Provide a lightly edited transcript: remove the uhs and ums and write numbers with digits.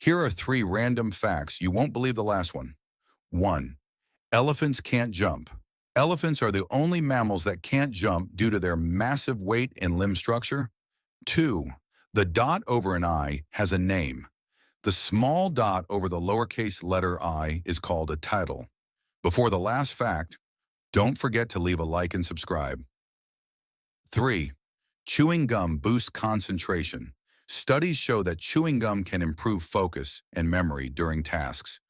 Here are three random facts. You won't believe the last one. 1. Elephants can't jump. Elephants are the only mammals that can't jump due to their massive weight and limb structure. 2. The dot over an I has a name. The small dot over the lowercase letter I is called a title. Before the last fact, don't forget to leave a like and subscribe. 3. Chewing gum boosts concentration. Studies show that chewing gum can improve focus and memory during tasks.